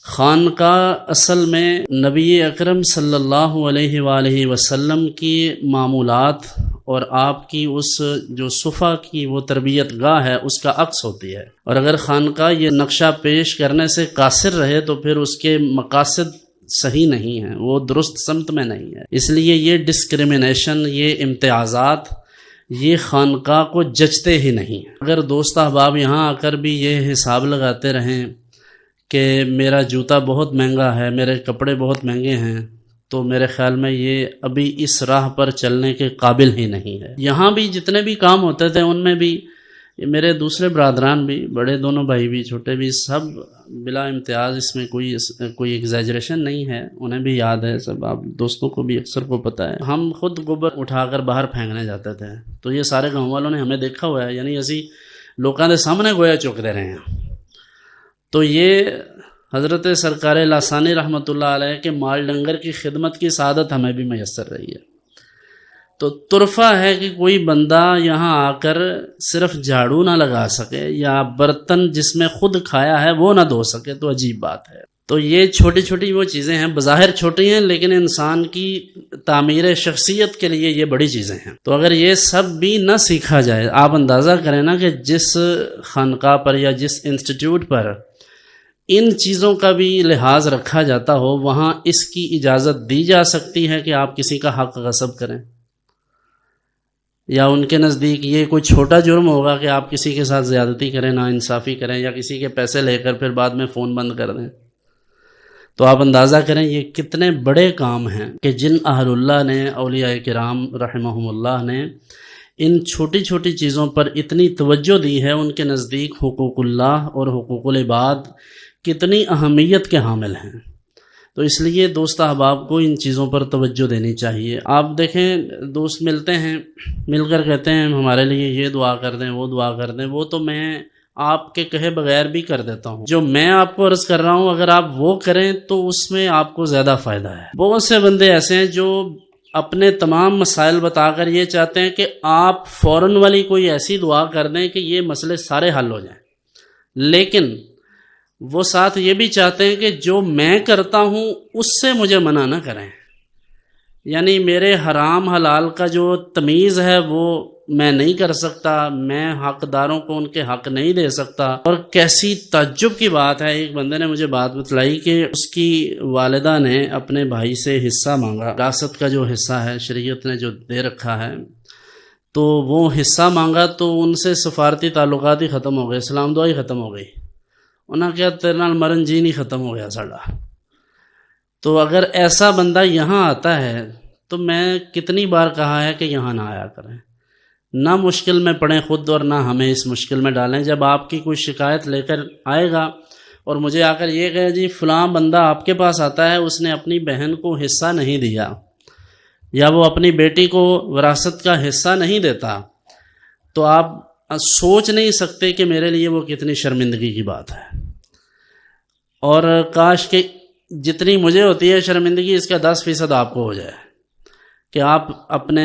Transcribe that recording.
خانقاہ اصل میں نبی اکرم صلی اللہ علیہ وآلہ وسلم کی معمولات اور آپ کی اس جو صفا کی وہ تربیت گاہ ہے اس کا عکس ہوتی ہے، اور اگر خانقاہ یہ نقشہ پیش کرنے سے قاصر رہے تو پھر اس کے مقاصد صحیح نہیں ہیں، وہ درست سمت میں نہیں ہے۔ اس لیے یہ ڈسکریمنیشن، یہ امتیازات، یہ خانقاہ کو جچتے ہی نہیں۔ اگر دوست احباب یہاں آ کر بھی یہ حساب لگاتے رہیں کہ میرا جوتا بہت مہنگا ہے، میرے کپڑے بہت مہنگے ہیں، تو میرے خیال میں یہ ابھی اس راہ پر چلنے کے قابل ہی نہیں ہے۔ یہاں بھی جتنے بھی کام ہوتے تھے ان میں بھی میرے دوسرے برادران بھی، بڑے دونوں بھائی بھی، چھوٹے بھی، سب بلا امتیاز، اس میں کوئی ایگزیجریشن نہیں ہے، انہیں بھی یاد ہے، سب آپ دوستوں کو بھی اکثر کو پتہ ہے۔ ہم خود گوبر اٹھا کر باہر پھینکنے جاتے تھے تو یہ سارے گاؤں والوں نے ہمیں دیکھا ہوا ہے، یعنی اسی لوگوں کے سامنے گویا چک دے رہے ہیں۔ تو یہ حضرت سرکار لاسانی رحمۃ اللہ علیہ کے مال ڈنگر کی خدمت کی سعادت ہمیں بھی میسر رہی ہے۔ تو طرفہ ہے کہ کوئی بندہ یہاں آ کر صرف جھاڑو نہ لگا سکے یا برتن جس میں خود کھایا ہے وہ نہ دھو سکے تو عجیب بات ہے۔ تو یہ چھوٹی چھوٹی وہ چیزیں ہیں، بظاہر چھوٹی ہیں لیکن انسان کی تعمیر شخصیت کے لیے یہ بڑی چیزیں ہیں۔ تو اگر یہ سب بھی نہ سیکھا جائے، آپ اندازہ کریں نا کہ جس خانقاہ پر یا جس انسٹیٹیوٹ پر ان چیزوں کا بھی لحاظ رکھا جاتا ہو، وہاں اس کی اجازت دی جا سکتی ہے کہ آپ کسی کا حق غصب کریں، یا ان کے نزدیک یہ کوئی چھوٹا جرم ہوگا کہ آپ کسی کے ساتھ زیادتی کریں، ناانصافی کریں، یا کسی کے پیسے لے کر پھر بعد میں فون بند کر دیں۔ تو آپ اندازہ کریں یہ کتنے بڑے کام ہیں کہ جن اہل اللہ نے، اولیاء کرام رحمہم اللہ نے ان چھوٹی چھوٹی چیزوں پر اتنی توجہ دی ہے۔ ان کے نزدیک حقوق اللہ اور حقوق العباد کتنی اہمیت کے حامل ہیں۔ تو اس لیے دوست احباب کو ان چیزوں پر توجہ دینی چاہیے۔ آپ دیکھیں دوست ملتے ہیں، مل کر کہتے ہیں ہمارے لیے یہ دعا کر دیں، وہ دعا کر دیں، وہ تو میں آپ کے کہے بغیر بھی کر دیتا ہوں۔ جو میں آپ کو عرض کر رہا ہوں اگر آپ وہ کریں تو اس میں آپ کو زیادہ فائدہ ہے۔ بہت سے بندے ایسے ہیں جو اپنے تمام مسائل بتا کر یہ چاہتے ہیں کہ آپ فوراً والی کوئی ایسی دعا کر دیں کہ یہ مسئلے سارے حل ہو جائیں، لیکن وہ ساتھ یہ بھی چاہتے ہیں کہ جو میں کرتا ہوں اس سے مجھے منع نہ کریں، یعنی میرے حرام حلال کا جو تمیز ہے وہ میں نہیں کر سکتا، میں حقداروں کو ان کے حق نہیں دے سکتا۔ اور کیسی تعجب کی بات ہے، ایک بندے نے مجھے بات بتلائی کہ اس کی والدہ نے اپنے بھائی سے حصہ مانگا، وراثت کا جو حصہ ہے شریعت نے جو دے رکھا ہے، تو وہ حصہ مانگا تو ان سے سفارتی تعلقات ہی ختم ہو گئے، سلام دعا ہی ختم ہو گئی۔ انہوں نے کہا تیرے نال مرن جی نہیں ختم ہو گیا ساڑا۔ تو اگر ایسا بندہ یہاں آتا ہے تو میں کتنی بار کہا ہے کہ یہاں نہ آیا کریں، نہ مشکل میں پڑیں خود اور نہ ہمیں اس مشکل میں ڈالیں۔ جب آپ کی کوئی شکایت لے کر آئے گا اور مجھے آ کر یہ کہے جی فلاں بندہ آپ کے پاس آتا ہے، اس نے اپنی بہن کو حصہ نہیں دیا، یا وہ اپنی بیٹی کو وراثت کا حصہ نہیں دیتا، تو آپ سوچ نہیں سکتے کہ میرے لیے وہ کتنی شرمندگی کی بات ہے۔ اور کاش کہ جتنی مجھے ہوتی ہے شرمندگی اس کا 10% آپ کو ہو جائے کہ آپ اپنے